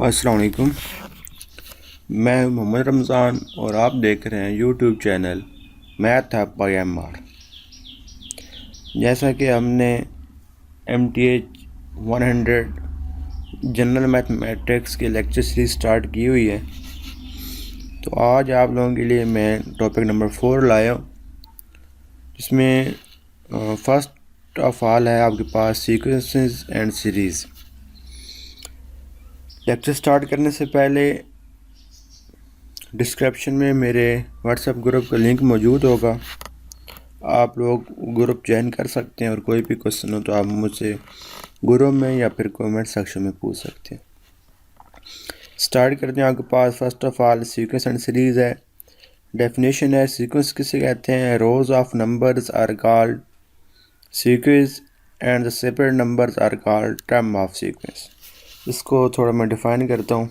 अस्सलाम वालेकुम। मैं मोहम्मद रमज़ान और आप देख रहे हैं YouTube channel math hub by MR. जैसा कि हमने MTH 100 जनरल मैथमेटिक्स के लेक्चर सीरीज स्टार्ट की हुई है, तो आज आप लोगों के लिए मैं टॉपिक नंबर 4 लाया हूँ, जिसमें फर्स्ट ऑफ ऑल है आपके पास sequences and series. Lecture start करने से पहले डिस्क्रिप्शन में मेरे व्हाट्सएप ग्रुप का लिंक मौजूद होगा, आप लोग ग्रुप ज्वाइन कर सकते हैं और कोई भी क्वेश्चन हो तो आप मुझसे ग्रुप में या फिर कमेंट सेक्शन में पूछ सकते हैं। स्टार्ट करते हैं। आपके पास first of all sequence and series है। डेफिनेशन है, सीक्वेंस किसे कहते हैं? Rows of numbers are called sequence and the separate numbers are called term of sequence. इसको थोड़ा मैं डिफाइन करता हूँ।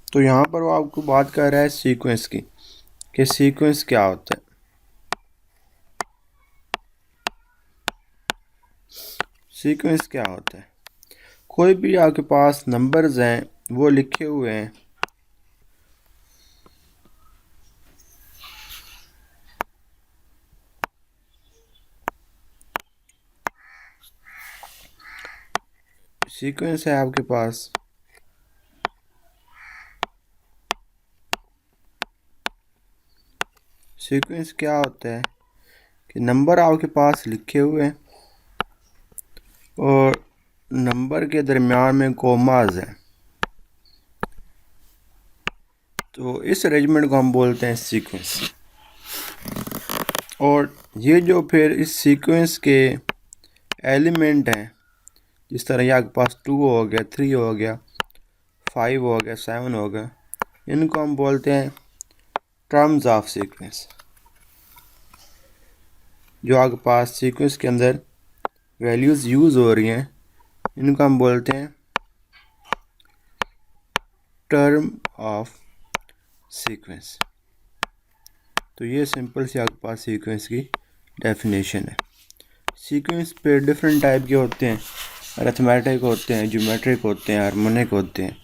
तो यहाँ पर वो आपको बात कर रहा है सीक्वेंस की, कि सीक्वेंस क्या होता है। सीक्वेंस क्या होता है? कोई भी आपके पास नंबर्स हैं वो लिखे हुए हैं, सीक्वेंस है आपके पास। सीक्वेंस क्या होता है कि नंबर आपके पास लिखे हुए हैं और नंबर के दरमियान में कोमाज हैं, तो इस अरेंजमेंट को हम बोलते हैं सीक्वेंस। और ये जो फिर इस सीक्वेंस के एलिमेंट हैं, जिस तरह ये आपके पास 2 हो गया, 3 हो गया, 5 हो गया, 7 हो गया, इनको हम बोलते हैं टर्म्स ऑफ सीक्वेंस। जो आपके पास सीक्वेंस के अंदर वैल्यूज़ यूज़ हो रही हैं, इनको हम बोलते हैं टर्म ऑफ सीक्वेंस। तो ये सिंपल सी आपके पास सीक्वेंस की डेफिनेशन है। सीक्वेंस पे डिफरेंट टाइप के होते हैं, अरिथमेटिक होते हैं, ज्योमेट्रिक होते हैं, हार्मोनिक होते हैं,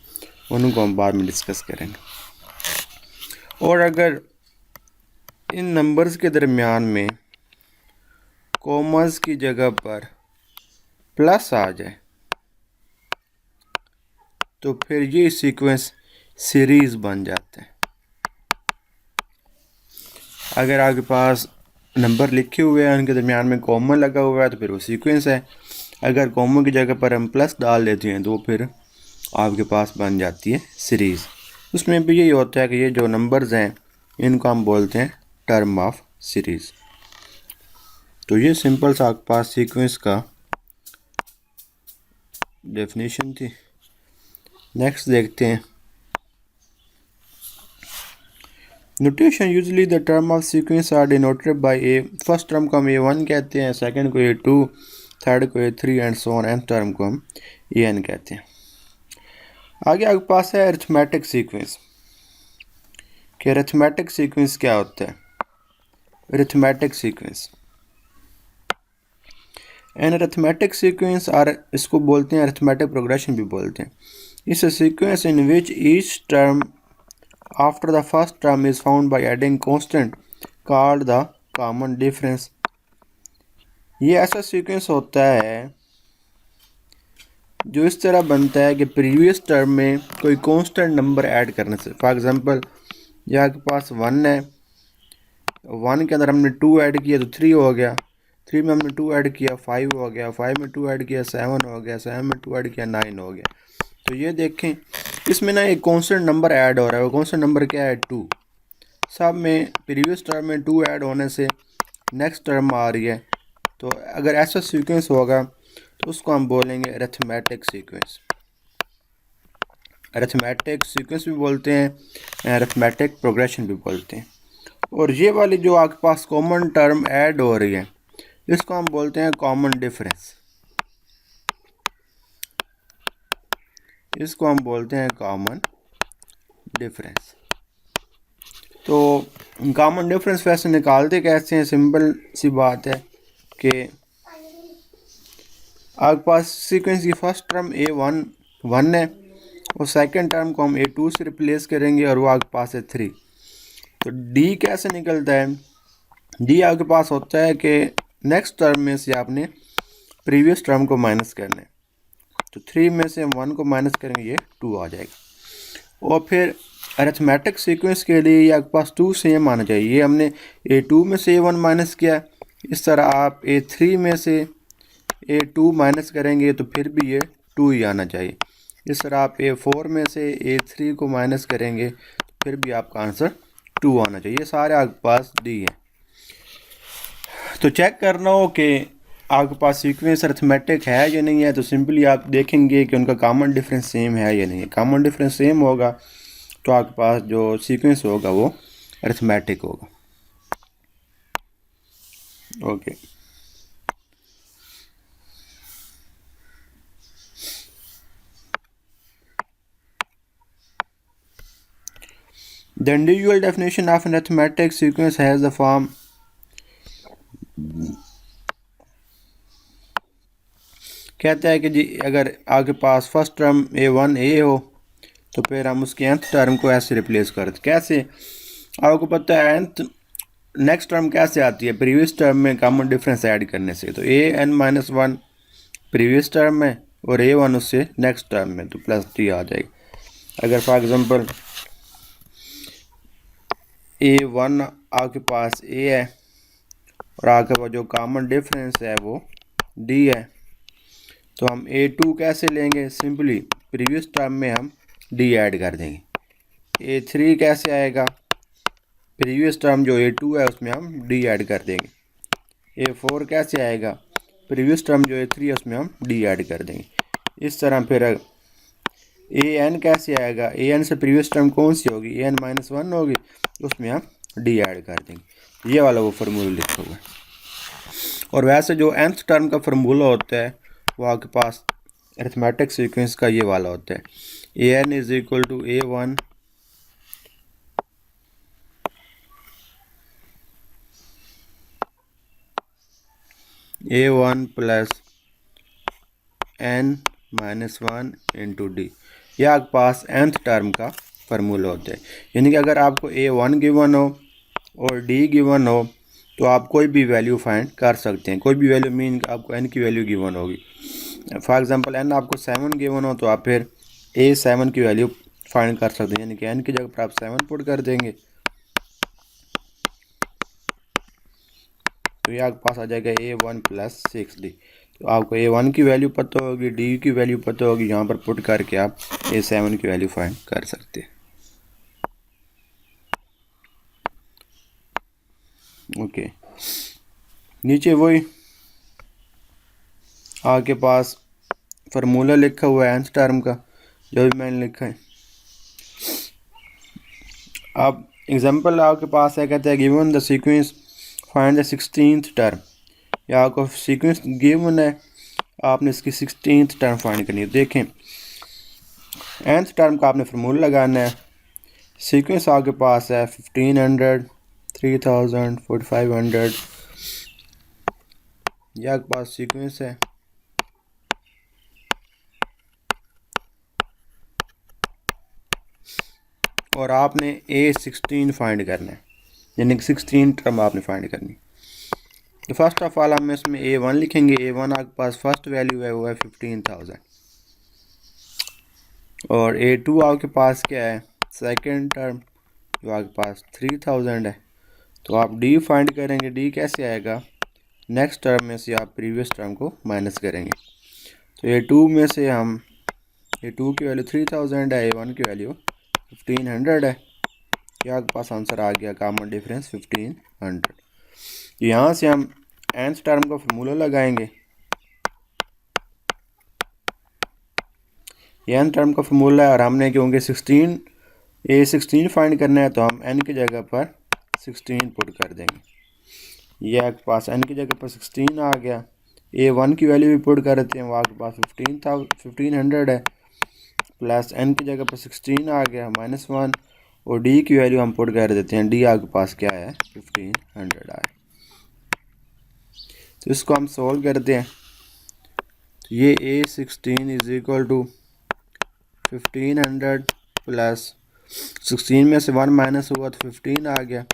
उनको हम बाद में डिस्कस करेंगे। और अगर इन नंबर्स के दरमियान में कॉमर्स की जगह पर प्लस आ जाए तो फिर ये सीक्वेंस सीरीज़ बन जाते हैं। अगर आपके पास नंबर लिखे हुए हैं, उनके दरमियान में कॉमन लगा हुआ है, तो फिर वो सीक्वेंस है। अगर कॉमन की जगह पर हम प्लस डाल देते हैं तो फिर आपके पास बन जाती है सीरीज़। उसमें भी यही होता है कि ये जो नंबर्स हैं इनको हम बोलते हैं टर्म ऑफ सीरीज़। तो ये सिंपल सा आपके पास सीक्वेंस का डेफिनेशन थी। नेक्स्ट देखते हैं notation. Usually the term of sequence are denoted by a. First term को हम A1 कहते हैं, सेकंड को A2, थर्ड को A3 and so on, and term को हम AN कहते हैं। आगे आपके पास है अरिथमेटिक सीक्वेंस। कि अरिथमेटिक सीक्वेंस क्या होता है? Arithmetic sequence an arithmetic sequence are, इसको बोलते हैं अरिथमेटिक प्रोग्रेशन भी बोलते हैं। Is sequence in which each term after the first term is found by adding constant called the common difference. ये ऐसा सीक्वेंस होता है जो इस तरह बनता है कि प्रीवियस टर्म में कोई कांस्टेंट नंबर ऐड करने से। फॉर एग्जांपल, ये आपके पास 1 है, 1 के अंदर हमने 2 ऐड किया तो 3 हो गया, 3 में हमने 2 ऐड किया 5 हो गया, 5 में 2 ऐड किया 7 हो गया, 7 में 2 ऐड किया 9 हो गया। तो ये देखें, इसमें ना एक कांस्टेंट नंबर ऐड हो रहा है। वो कांस्टेंट नंबर क्या है? 2। सब में प्रीवियस टर्म में 2 ऐड होने से नेक्स्ट टर्म आ रही है। तो अगर ऐसा सीक्वेंस होगा तो उसको हम बोलेंगे अरिथमेटिक सीक्वेंस। अरिथमेटिक सीक्वेंस भी बोलते हैं, अरिथमेटिक प्रोग्रेशन भी बोलते हैं। और ये वाली जो आपके पास कॉमन टर्म ऐड हो रही है, इसको हम बोलते हैं कॉमन डिफरेंस। इसको हम बोलते हैं कॉमन डिफरेंस। तो कॉमन डिफरेंस वैसे निकालते कैसे हैं? सिंपल सी बात है कि आपके पास सीक्वेंस की फर्स्ट टर्म A1 1 है, और सेकंड टर्म को हम A2 से रिप्लेस करेंगे और वो आपके पास है 3। तो D कैसे निकलता है? D आपके पास होता है कि नेक्स्ट टर्म में से आपने प्रीवियस टर्म को माइनस करना है। तो 3 में से हम 1 को माइनस करेंगे, ये 2 आ जाएगा। और फिर अरिथमेटिक सीक्वेंस के लिए ये आपके पास 2 सेम आना चाहिए। ये हमने A2 में से A1 माइनस किया, इस तरह आप A3 में से A2 माइनस करेंगे तो फिर भी ये 2 ही आना चाहिए। इस तरह आप A4 में से A3 को माइनस करेंगे तो फिर भी आपका आंसर 2 आना चाहिए। ये सारे आपके पास डी है। तो चेक करना हो कि आपके पास सीक्वेंस अरिथमेटिक है या नहीं है, तो सिंपली आप देखेंगे कि उनका कॉमन डिफरेंस सेम है या नहीं है। कॉमन डिफरेंस सेम होगा तो आपके पास जो सीक्वेंस होगा वो अरिथमेटिक होगा। Okay, the individual definition of an arithmetic sequence has the form. कहता है कि जी अगर आपके पास फर्स्ट टर्म A1 A हो तो फिर हम उसके nth टर्म को ऐसे रिप्लेस करते। कैसे? आपको पता है nth नेक्स्ट टर्म कैसे आती है? प्रीवियस टर्म में कॉमन डिफरेंस ऐड करने से। तो an-1 प्रीवियस टर्म में और A1 उससे नेक्स्ट टर्म में, तो +3 आ जाएगा। अगर फॉर एग्जांपल A1 आपके पास A है और आपके पास जो कॉमन डिफरेंस है वो D है, तो हम A2 कैसे लेंगे? सिंपली प्रीवियस टर्म में हम D ऐड कर देंगे। A3 कैसे आएगा? प्रीवियस टर्म जो A2 है उसमें हम D ऐड कर देंगे। A4 कैसे आएगा? प्रीवियस टर्म जो A3 है उसमें हम D ऐड कर देंगे। इस तरह फिर AN कैसे आएगा? AN से प्रीवियस टर्म कौन सी होगी? AN-1 होगी, उसमें हम D ऐड कर देंगे। ये वाला वो फार्मूला लिखा हुआ है। और वैसे जो nth टर्म का फार्मूला होता है वो आपके पास अरिथमेटिक सीक्वेंस का ये वाला होता है, AN = A1 plus n-1 into D। यह आपके पास nth टर्म का फार्मूला होता है। यानी कि अगर आपको A1 गिवन हो और D गिवन हो तो आप कोई भी वैल्यू फाइंड कर सकते हैं। कोई भी वैल्यू मीन आपको n की वैल्यू गिवन होगी। फॉर एग्जांपल n आपको 7 गिवन हो तो आप फिर A7 की वैल्यू फाइंड कर सकते हैं, यानी कि n की जगह पर आप 7 पुट कर देंगे तो ये आपके पास आ जाएगा A1 + 6D। तो आपको A1 की वैल्यू पता होगी, D की वैल्यू पता होगी, यहाँ पर पुट करके आप A7 की वैल्यू फाइंड कर सकते हैं। ओके, नीचे वही आपके पास फार्मूला लिखा हुआ है nth टर्म का, जो भी मैंने लिखा है। अब एग्जांपल आपके पास है, कहता है given the sequence find the 16th term. या आपको सीक्वेंस गिवन है, आपने इसकी 16th टर्म फाइंड करनी है। देखें nth टर्म का आपने फार्मूला लगाना है। सीक्वेंस आपके पास है 1500, 3000, 4500, यह आपके पास सीक्वेंस है। और आपने A16 फाइंड करना है, यानी कि 16 टर्म आपने फाइंड करनी। तो फर्स्ट ऑफ ऑल हम इसमें A1 लिखेंगे। A1 आपके पास फर्स्ट वैल्यू है वो है 15,000 और A2 आपके पास क्या है? सेकंड टर्म जो आपके पास 3000 है। तो आप D फाइंड करेंगे। D कैसे आएगा? नेक्स्ट टर्म में से आप प्रीवियस टर्म को माइनस करेंगे। तो A2 में से हम A2 की वैल्यू 3000 है, A1 की वैल्यू 1500 है। क्या आपके पास आंसर आ गया? Common difference 1500। यहाँ से हम nth टर्म का फार्मूला लगाएंगे। ये n टर्म का फार्मूला है और हमने क्योंकि A16 फाइंड करना है तो हम n की जगह पर 16 पुट कर देंगे। ये आपके पास n की जगह पर 16 आ गया। A1 की वैल्यू भी पुट कर देते हैं, वो आपके पास 1500 है, प्लस n की जगह पर 16 आ गया -1, और D की वैल्यू हम पुट कर देते हैं। D आपके पास क्या है? 1500 आया। तो इसको हम सोल्व करते हैं। तो ये A16 = 1500 प्लस 16 में से 1 माइनस हुआ तो 15 आ गया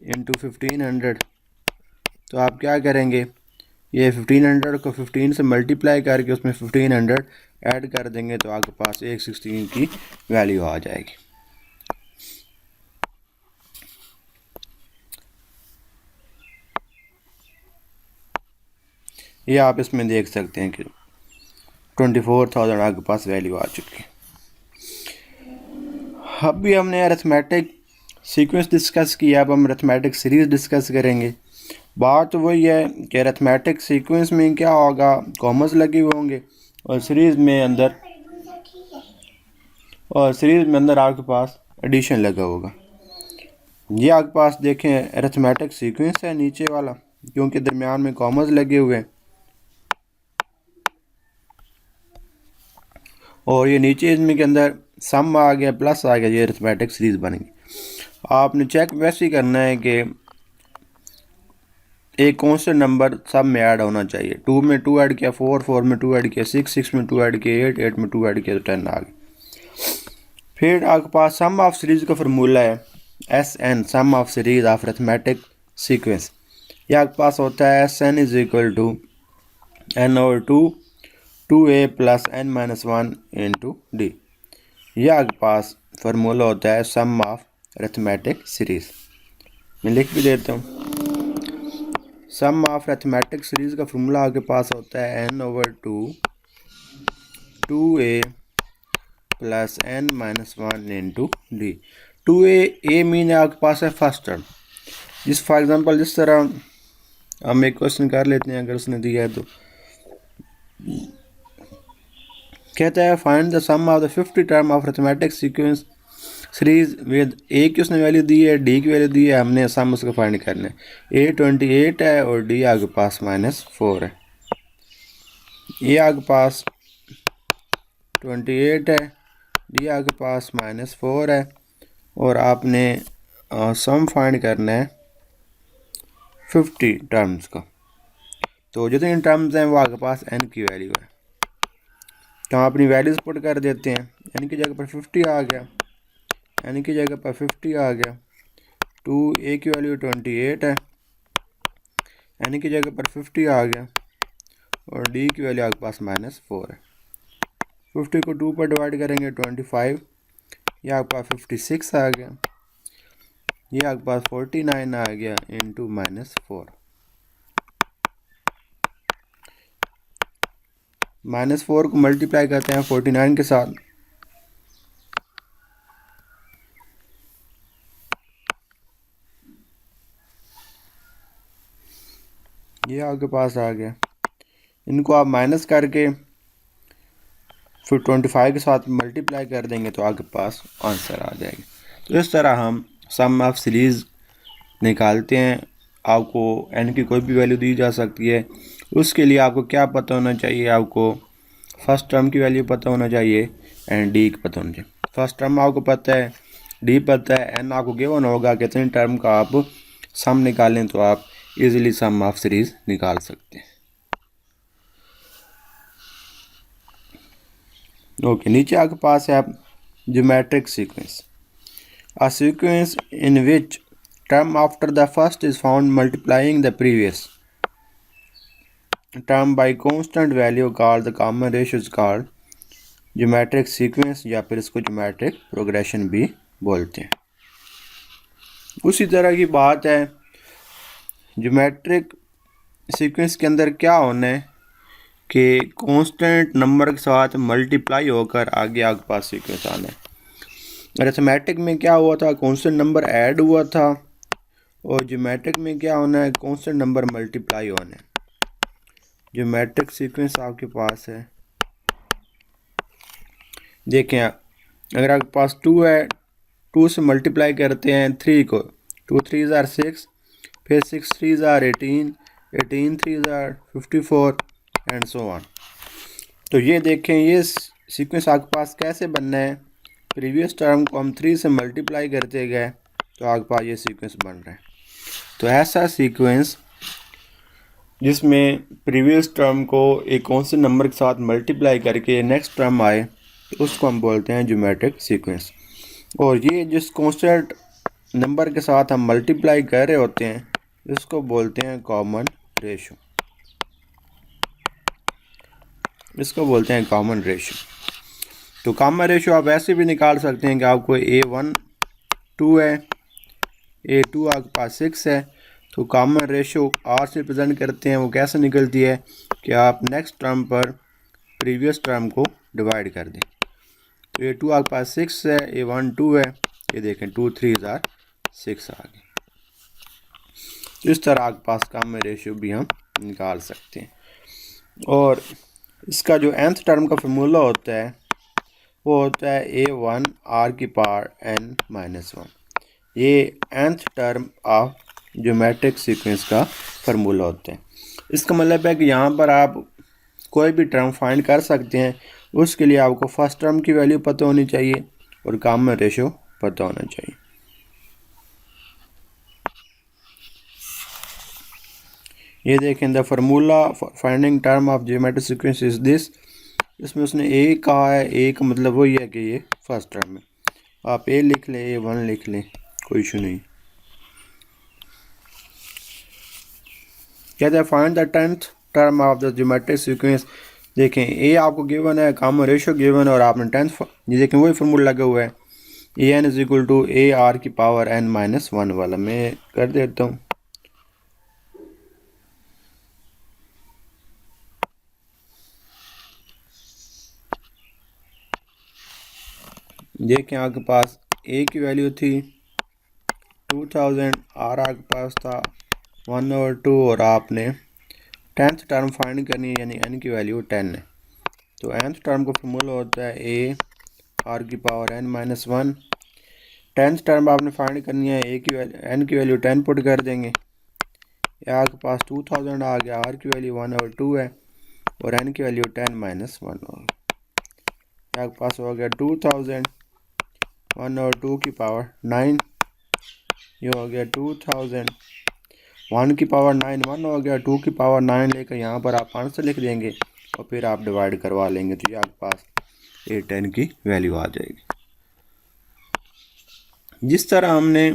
इंटू 1500। तो आप क्या करेंगे, ये 1500 को 15 से मल्टीप्लाई करके उसमें 1500 ऐड कर देंगे तो आपके पास 116 की वैल्यू आ जाएगी। ये आप इसमें देख सकते हैं कि 24,000 आपके पास वैल्यू आ चुकी है। अब भी हमने अरिथमेटिक सीक्वेंस डिस्कस किया, अब हम अरिथमेटिक सीरीज़ डिस्कस करेंगे। बात वही है कि अरिथमेटिक सीक्वेंस में क्या होगा, कॉमर्स लगे हुए होंगे और सीरीज़ में अंदर आपके पास एडिशन लगा होगा। ये आपके पास देखें अरिथमेटिक सीक्वेंस है नीचे वाला, क्योंकि दरमियान में कॉमर्स लगे हुए हैं, और ये नीचे इसमें के अंदर सम आ गया प्लस आ गया, ये अरिथमेटिक सीरीज़ बन गई। आपने चेक वैसे ही करना है कि एक कॉन्स्टेंट नंबर सब में ऐड होना चाहिए। 2 में 2 ऐड किया 4, 4 में 2 ऐड किया 6, 6 में 2 ऐड किया 8, 8 में 2 ऐड किया तो 10 आ गया। फिर आपके पास सम ऑफ सीरीज़ का फार्मूला है SN, sum of series of arithmetic sequence. ये आपके पास होता है SN is equal to N/2 2a plus n-1 into d. यह आपके पास फार्मूला होता है सम ऑफ अरिथमेटिक सीरीज। मैं लिख भी देता हूँ, सम ऑफ अरिथमेटिक सीरीज का फार्मूला आपके पास होता है N/2 2a plus n-1 into D. 2a mean आपके पास है फर्स्ट टर्म। फॉर एग्जांपल जिस तरह हम एक क्वेश्चन कर लेते हैं, अगर उसने दिया है तो कहता है find the sum of the 50 term of arithmetic sequence series with a की उसने वैल्यू दी है, डी की वैल्यू दी है, हमने सम उसका फाइंड करना है। ए 28 है और डी आपके पास -4 है। ए आपके पास 28 है, डी आपके पास -4 है, और आपने सम फाइंड करना है 50 टर्म्स का। तो जितने टर्म्स हैं वो आपके पास n की वैल्यू है, तो हम अपनी वैल्यूज पुट कर देते हैं। n की जगह पर 50 आ गया, n की जगह पर 50 आ गया। 2a की वैल्यू 28 है, n की जगह पर 50 आ गया, और d की वैल्यू आपके पास -4 है। 50 को 2 पर डिवाइड करेंगे 25, ये आपके पास 56 आ गया, ये आपके पास 49 आ गया इंटू -4। -4 को मल्टीप्लाई करते हैं 49 के साथ, ये आपके पास आ गया। इनको आप माइनस करके फिर 25 के साथ मल्टीप्लाई कर देंगे तो आपके पास आंसर आ जाएगा। तो इस तरह हम सम ऑफ सीरीज़ निकालते हैं। आपको n की कोई भी वैल्यू दी जा सकती है। उसके लिए आपको क्या पता होना चाहिए, आपको फर्स्ट टर्म की वैल्यू पता होना चाहिए एंड डी की पता होना चाहिए। फर्स्ट टर्म आपको पता है, डी पता है, एन आपको गिवन होगा कितने टर्म का आप सम निकालें तो आप इजीली सम ऑफ सीरीज निकाल सकते हैं। ओके, नीचे आपके पास है आप geometric sequence, a sequence in which term after the first is found multiplying the previous term by constant value called the common ratio is called geometric sequence, या फिर इसको geometric progression भी बोलते हैं। उसी तरह की बात है, geometric sequence के अंदर क्या होना है कि constant नंबर के साथ मल्टीप्लाई होकर आगे आपके पास सीक्वेंस आना है। अरिथमेटिक में क्या हुआ था, constant नंबर ऐड हुआ था, और ज्योमेट्रिक में क्या होना है, कांस्टेंट नंबर मल्टीप्लाई होना है। ज्योमेट्रिक सीक्वेंस आपके पास है, देखें अगर आपके पास 2 है, 2 से मल्टीप्लाई करते हैं 3 को, 2 3 ज़ार 6, फिर 6 3 ज़ार 18, 18 3 ज़ार 54 एंड सो ऑन। तो ये देखें ये सीक्वेंस आपके पास कैसे बनना है, प्रीवियस टर्म को हम 3 से मल्टीप्लाई करते गए तो आपके पास ये सीक्वेंस बन रहा है। तो ऐसा सीक्वेंस जिसमें प्रीवियस टर्म को एक कांस्टेंट नंबर के साथ मल्टीप्लाई करके नेक्स्ट टर्म आए, तो उसको हम बोलते हैं ज्योमेट्रिक सीक्वेंस। और ये जिस कांस्टेंट नंबर के साथ हम मल्टीप्लाई कर रहे होते हैं इसको बोलते हैं कॉमन रेशो, इसको बोलते हैं कॉमन रेशो। तो कॉमन रेशो आप ऐसे भी निकाल सकते हैं कि आपको A1 2 है, A2 आपके पास 6 है, तो कॉमन रेशो R से रिप्रेजेंट करते हैं। वो कैसे निकलती है कि आप नेक्स्ट टर्म पर प्रीवियस टर्म को डिवाइड कर दें। तो A2 आपके पास 6 है, A1 2 है, ये देखें 2 3 आर 6 आ गए। तो इस तरह आपके पास कॉमन रेशो भी हम निकाल सकते हैं। और इसका जो nth टर्म का फार्मूला होता है वो होता है A1 R की पावर n-1। ये nth term of geometric sequence का फार्मूला होता है। इसका मतलब है कि यहाँ पर आप कोई भी टर्म फाइंड कर सकते हैं, उसके लिए आपको फर्स्ट टर्म की वैल्यू पता होनी चाहिए और कॉमन रेशो पता होना चाहिए। ये देखें, the formula finding term of geometric sequence is this. इसमें उसने ए कहा है, ए का मतलब वही है कि ये फर्स्ट टर्म है। आप ए लिख लें, A1 लिख लें, कोई इशू नहीं। कहते हैं find the 10th term of the geometric sequence. देखें ए आपको गिवन है, कॉमन रेशो गिवन है और आपने 10th, ये देखें वही फार्मूला लगा हुआ है AN is equal to AR की पावर n-1 वाला। मैं कर देता हूँ। देखें आपके पास A की वैल्यू थी 2000, R आपके पास था 1/2 और आपने 10th टर्म फाइंड करनी है, यानी n की वैल्यू 10 है। तो nth टर्म का फार्मूला होता है A R की पावर n-1। 10th टर्म आपने फाइंड करनी है, n की वैल्यू 10 पुट कर देंगे, या आपके पास 2000 आ गया, R की वैल्यू 1/2 है और n की वैल्यू 10-1 होगा। आपके पास हो गया 2000 1/2 की पावर 9, ये हो गया 2000 1 की पावर 9 1 हो गया, 2 की पावर 9 लेकर यहाँ पर आप आंसर लिख देंगे और फिर आप डिवाइड करवा लेंगे, तो ये आपके पास A10 की वैल्यू आ जाएगी। जिस तरह हमने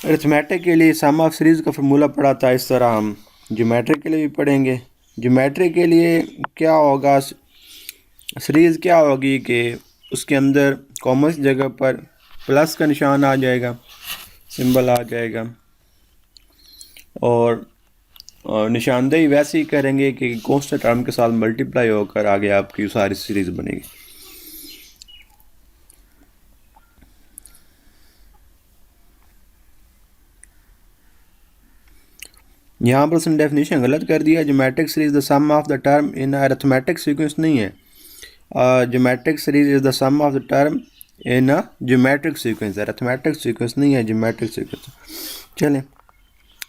अरिथमेटिक के लिए सम ऑफ सीरीज़ का फार्मूला पढ़ा था, इस तरह हम ज्योमेट्रिक के लिए भी पढ़ेंगे। ज्योमेट्रिक के लिए क्या होगा, सीरीज़ क्या होगी कि उसके अंदर कॉमन जगह पर प्लस का निशान आ जाएगा, सिंबल आ जाएगा, और निशानदेही वैसे ही करेंगे कि कांस्टेंट टर्म के साथ मल्टीप्लाई होकर आगे आपकी सारी सीरीज़ बनेगी। यहाँ पर उसने डेफिनेशन गलत कर दिया। Geometric series the sum of the term in arithmetic sequence नहीं है, geometric series is the sum of the term in a geometric sequence, arithmetic sequence नहीं है, ज्योमेट्रिक सीक्वेंस। चलें,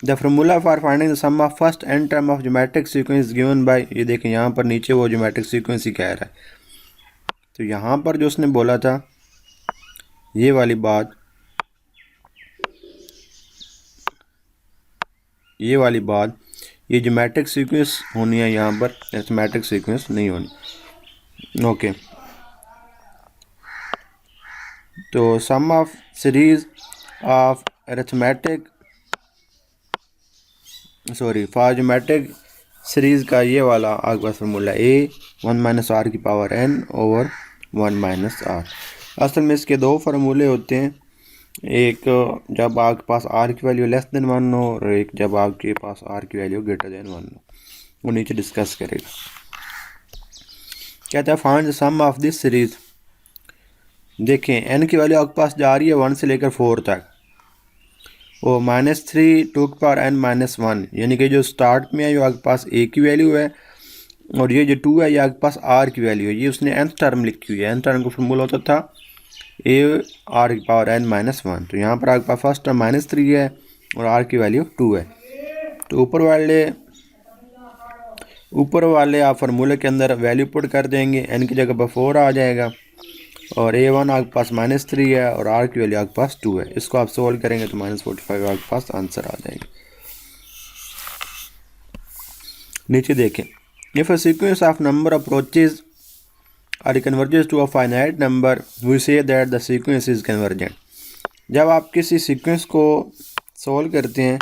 the formula for finding the sum of first n term of geometric sequence given by, ये देखें यहाँ पर नीचे वो geometric sequence ही कह रहा है। तो यहाँ पर जो उसने बोला था ये वाली बात, ये ज्योमेट्रिक सीक्वेंस होनी है, यहाँ पर अरिथमेटिक सीक्वेंस नहीं होनी। ओके, तो sum of series of arithmetic for geometric series का ये वाला आपके पास फार्मूला A1 - R की पावर n/1 - R। असल में इसके दो फार्मूले होते हैं, एक जब आपके पास R की वैल्यू लेस देन 1 हो और एक जब आपके पास R की वैल्यू ग्रेटर देन 1 हो। वो नीचे डिस्कस करेगा। कहता है find the sum of this series. देखें n की वैल्यू आपके पास जा रही है 1 से लेकर 4 तक, वो -3 2 की पावर n-1, यानी कि जो स्टार्ट में है जो आपके पास A की वैल्यू है और ये जो 2 है ये आपके पास R की वैल्यू है। ये उसने nth टर्म लिखी हुई है, nth टर्म का फार्मूला होता था A R की पावर n-1। तो यहाँ पर आपके पास फर्स्ट टर्म -3 है और R की वैल्यू 2 है। तो ऊपर वाले आप फार्मूले के अंदर वैल्यू पुट कर देंगे, n की जगह पर 4 आ जाएगा और A1 आपके पास -3 है और R की वैल्यू आपके पास 2 है। इसको आप सोल्व करेंगे तो -45 आपके पास आंसर आ जाएगा। नीचे देखें, if a sequence of number approaches or converges to a finite number, we say that the sequence is convergent. जब आप किसी सीक्वेंस को सोल्व करते हैं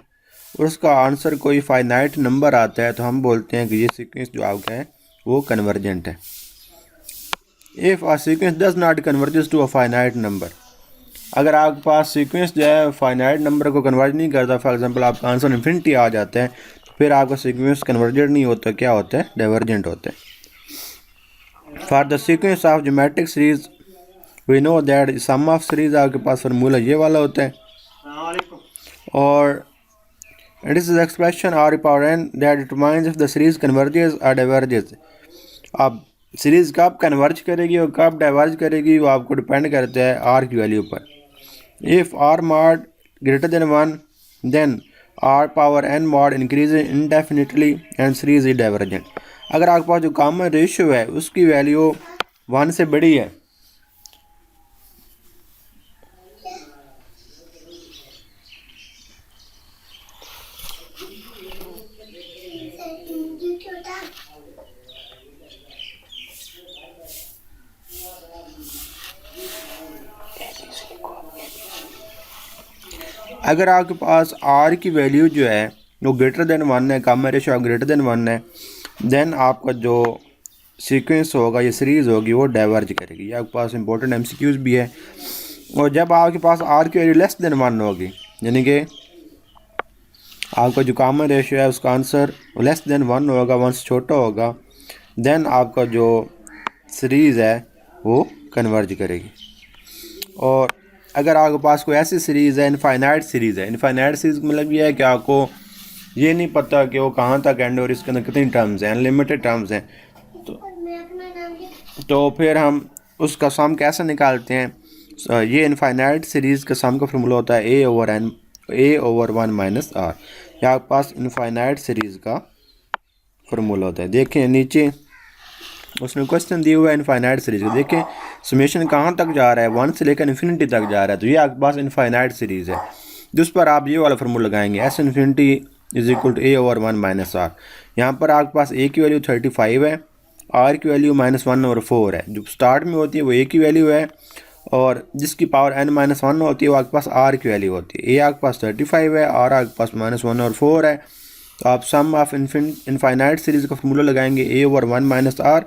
और उसका आंसर कोई फाइनाइट नंबर आता है तो हम बोलते हैं कि ये सीक्वेंस जो आपका है वो कन्वर्जेंट है। If a sequence does not converges to a finite number, अगर आपके पास सीक्वेंस जो है फाइनाइट नंबर को कन्वर्ज नहीं करता, फॉर एग्जांपल आपका आंसर इन्फिनिटी आ जाता है, तो फिर आपका सीक्वेंस कन्वर्जेंट नहीं होता, क्या होता है, डाइवर्जेंट होता है। For the sequence of geometric series we know that sum of series, आपके पास फार्मूला ये वाला होता है, और it is expression r power n that determines if the series converges और डाइवर्जेस। अब सीरीज कब कन्वर्ज करेगी और कब डाइवर्ज करेगी वो आपको डिपेंड करता है आर की वैल्यू पर। If R mod greater than 1 then R power N mod increase indefinitely and series is divergent. अगर आपके पास जो कॉमन रेशियो है उसकी वैल्यू 1 से बड़ी है, अगर आपके पास आर की वैल्यू जो है वो ग्रेटर देन 1 है, common ratio of greater than 1 है, देन आपका जो सीक्वेंस होगा या सीरीज़ होगी वो डाइवर्ज करेगी। ये आपके पास इंपॉर्टेंट एमसीक्यूज भी है। और जब आपके पास आर की वैल्यू लेस देन 1 होगी, यानी कि आपका जो कॉमन रेशियो है उसका आंसर लेस देन 1 होगा, 1 से छोटा होगा, देन आपका जो सीरीज़ है वो कन्वर्ज करेगी। और अगर आपके पास कोई ऐसी सीरीज़ है, इनफाइनाइट सीरीज़ है, इनफाइनाइट सीरीज़ मतलब ये है कि आपको ये नहीं पता कि वो कहाँ तक एंड और इसके अंदर कितनी टर्म्स हैं, अनलिमिटेड टर्म्स हैं, तो फिर हम उसका सम कैसे निकालते हैं। ये इनफाइनाइट सीरीज़ का सम का फॉर्मूला होता है a/1 माइनस आर। या आपके पास इनफाइनाइट सीरीज़ का फॉर्मूला होता है। देखें नीचे उसने क्वेश्चन दिया हुआ है इनफाइनाइट सीरीज़ का, देखें समेशन कहाँ तक जा रहा है, 1 से लेकर इन्फिनिटी तक जा रहा है, तो ये आपके पास इनफाइनाइट सीरीज़ है, जिस पर आप ये वाला फार्मूला लगाएंगे s infinity is equal to a/1 minus r. यहाँ पर आपके पास a की वैल्यू 35 है, r की वैल्यू -1/4 है, जो स्टार्ट में होती है वो a की वैल्यू है, और जिसकी पावर n-1 होती है वो आपके पास r की वैल्यू होती है। a आपके पास 35 है, r आपके पास -1/4 है, तो आप सम ऑफ इनफाइनाइट सीरीज़ का फार्मूला लगाएंगे a/1 माइनस आर।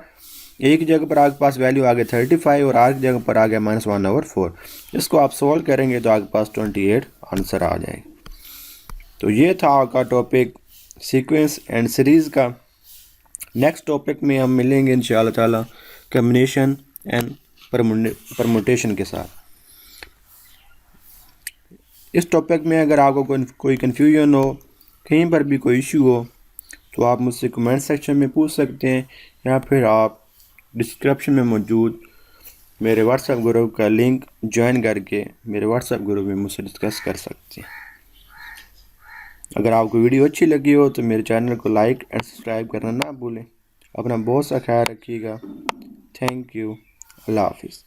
एक की जगह पर आपके पास वैल्यू आ गई 35 और आर की जगह पर आ गया -1/4। इसको आप सॉल्व करेंगे तो आपके पास 28 आंसर आ जाएगा। तो ये था आपका टॉपिक सीक्वेंस एंड सीरीज़ का। नेक्स्ट टॉपिक में हम मिलेंगे इंशाअल्लाह ताला कॉम्बिनेशन एंड परमुटेशन के साथ। इस टॉपिक में अगर आपको कोई कन्फ्यूजन हो, कहीं पर भी कोई इशू हो, तो आप मुझसे कमेंट सेक्शन में पूछ सकते हैं, या फिर आप डिस्क्रिप्शन में मौजूद मेरे व्हाट्सएप ग्रुप का लिंक ज्वाइन करके मेरे व्हाट्सएप ग्रुप में मुझसे डिस्कस कर सकते हैं। अगर आपको वीडियो अच्छी लगी हो तो मेरे चैनल को लाइक एंड सब्सक्राइब करना ना भूलें। अपना बहुत सा ख्याल रखिएगा। Thank you. अल्लाह हाफिज़।